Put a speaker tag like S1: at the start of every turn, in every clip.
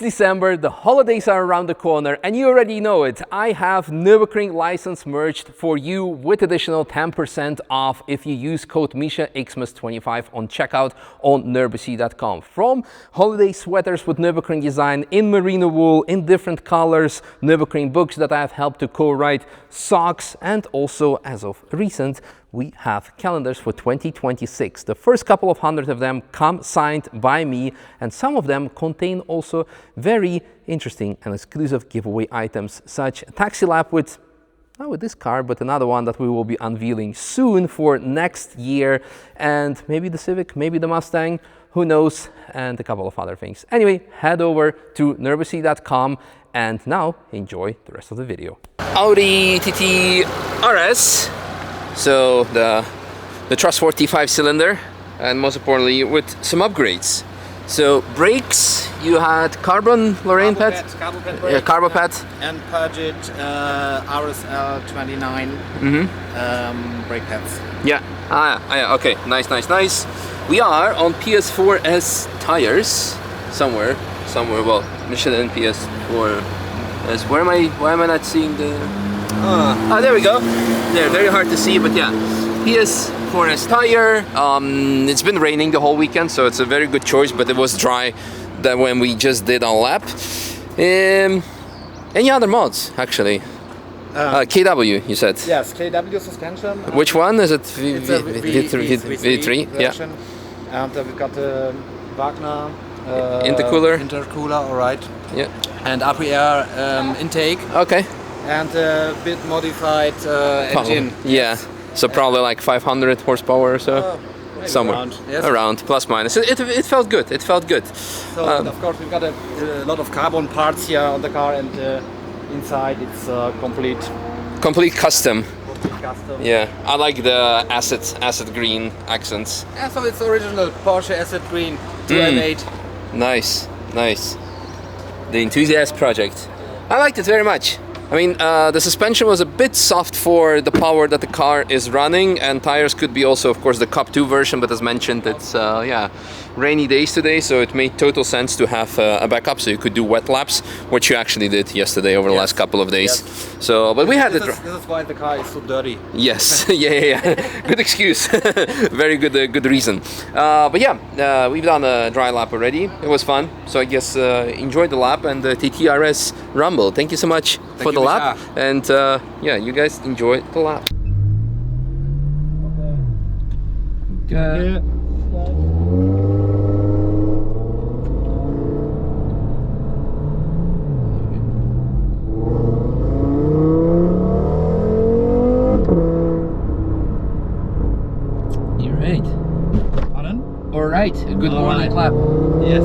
S1: It's December, the holidays are around the corner, and you already know it. I have Nürburgring license merged for you with additional 10% off if you use code Misha Xmas25 on checkout on nürburgring.com. From holiday sweaters with Nürburgring design in merino wool in different colors, Nürburgring books that I have helped to co-write, socks, and also, as of recent, we have calendars for 2026. The first couple of hundred of them come signed by me, and some of them contain also very interesting and exclusive giveaway items, such a taxi lab with, not with this car, but another one that we will be unveiling soon for next year, and maybe the Civic, maybe the Mustang, who knows, and a couple of other things. Anyway, head over to nürburgring.com and now enjoy the rest of the video. Audi TT RS. So the trustworthy 5-cylinder, and most importantly with some upgrades. So brakes, you had carbon Lorraine pad, carbo pad,
S2: and Purgit RSL 29 brake pads.
S1: Yeah, yeah, okay, nice. We are on PS4S tires somewhere. Well, Michelin PS4S. Why am I not seeing the? Oh, there we go. They're very hard to see, but yeah. PS4S tire. It's been raining the whole weekend, so it's a very good choice, but it was dry when we just did our lap. Any other mods, actually? KW, you said?
S2: Yes, KW suspension.
S1: Which one? Is it
S2: V3?
S1: Yeah.
S2: And we've got the Wagner intercooler, all right.
S1: Yeah.
S2: And air intake.
S1: Okay.
S2: And a bit modified engine.
S1: Yeah, so probably like 500 horsepower or so. Somewhere
S2: around, yes.
S1: Around, plus minus. It felt good.
S2: So of course we've got a lot of carbon parts here on the car, and inside it's complete custom.
S1: Yeah, I like the acid green accents.
S2: Yeah, so it's original Porsche acid green 2M8.
S1: Nice. The enthusiast project. I liked it very much. I mean, the suspension was a bit soft for the power that the car is running, and tires could be also, of course, the Cup 2 version, but as mentioned, it's rainy days today, so it made total sense to have a backup so you could do wet laps, which you actually did yesterday over the last couple of days.
S2: Yes.
S1: So, but we had
S2: this is why the car is so dirty.
S1: Yes, yeah. Good excuse. Very good reason. But yeah, we've done a dry lap already. It was fun. So I guess enjoy the lap and the TTRS Rumble. Thank you so much for the lap. And yeah, you guys enjoy the lap. Okay. Alright, a good morning clap.
S2: Yes.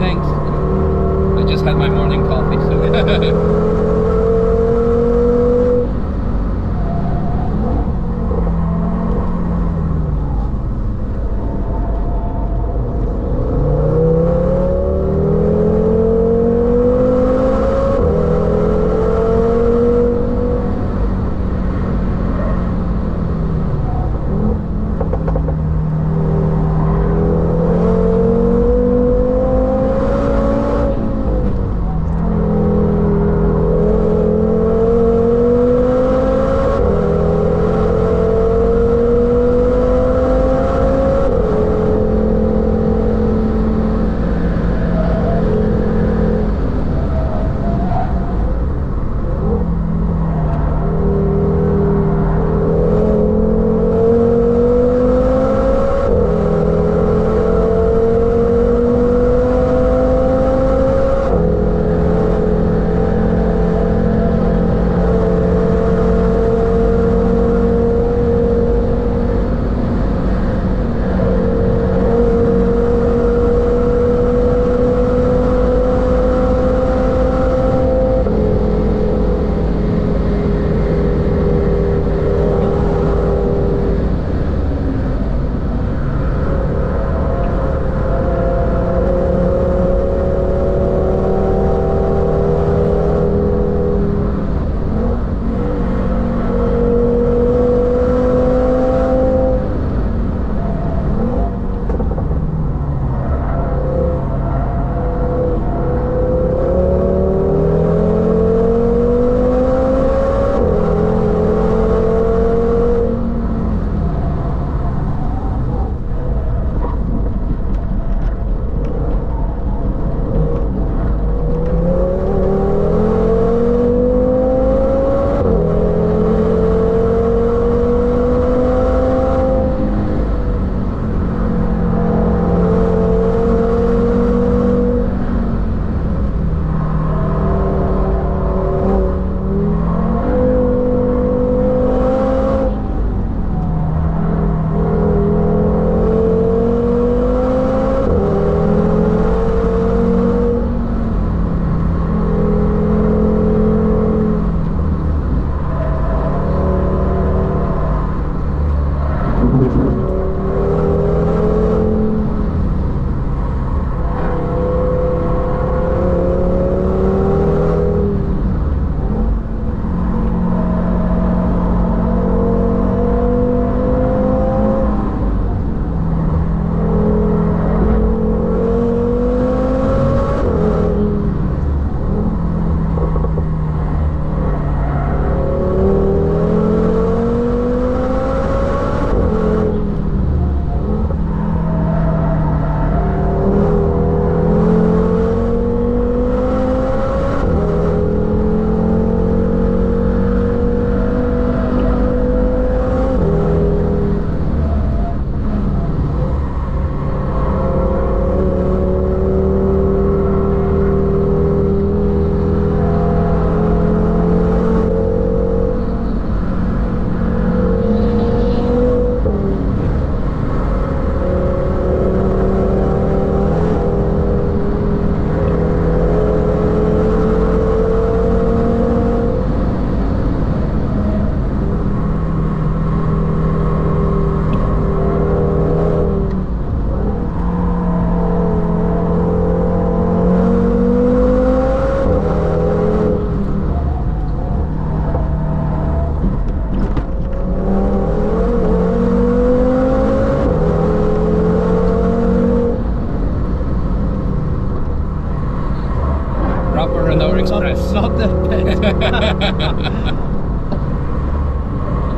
S1: Thanks. I just had my morning coffee, so.
S2: Not that bad.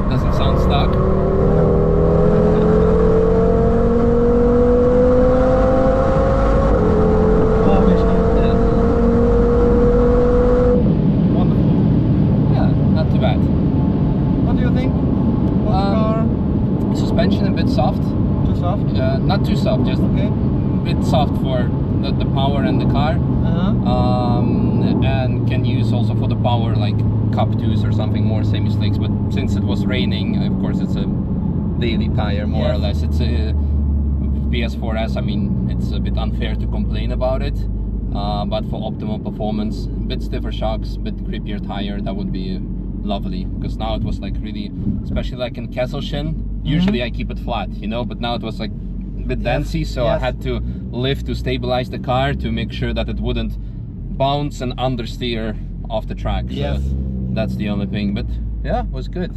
S1: Doesn't sound stuck.
S2: Oh, Misha. Yeah. Wonderful.
S1: Yeah, not too bad.
S2: What do you think? Car?
S1: Suspension a bit soft.
S2: Too soft?
S1: Not too soft, just
S2: okay.
S1: a bit soft for the power and the car. And can use also for the power like cup 2s or something more semi-slicks, but since it was raining, of course it's a daily tire more or less. It's PS4S, I mean, it's a bit unfair to complain about it, but for optimal performance, a bit stiffer shocks, a bit grippier tire, that would be lovely. Because now it was like really, especially like in Kesselchen, usually I keep it flat, you know, but now it was like a bit dancey, so I had to lift to stabilize the car to make sure that it wouldn't bounce and understeer off the track. So that's the only thing, but yeah, it was good.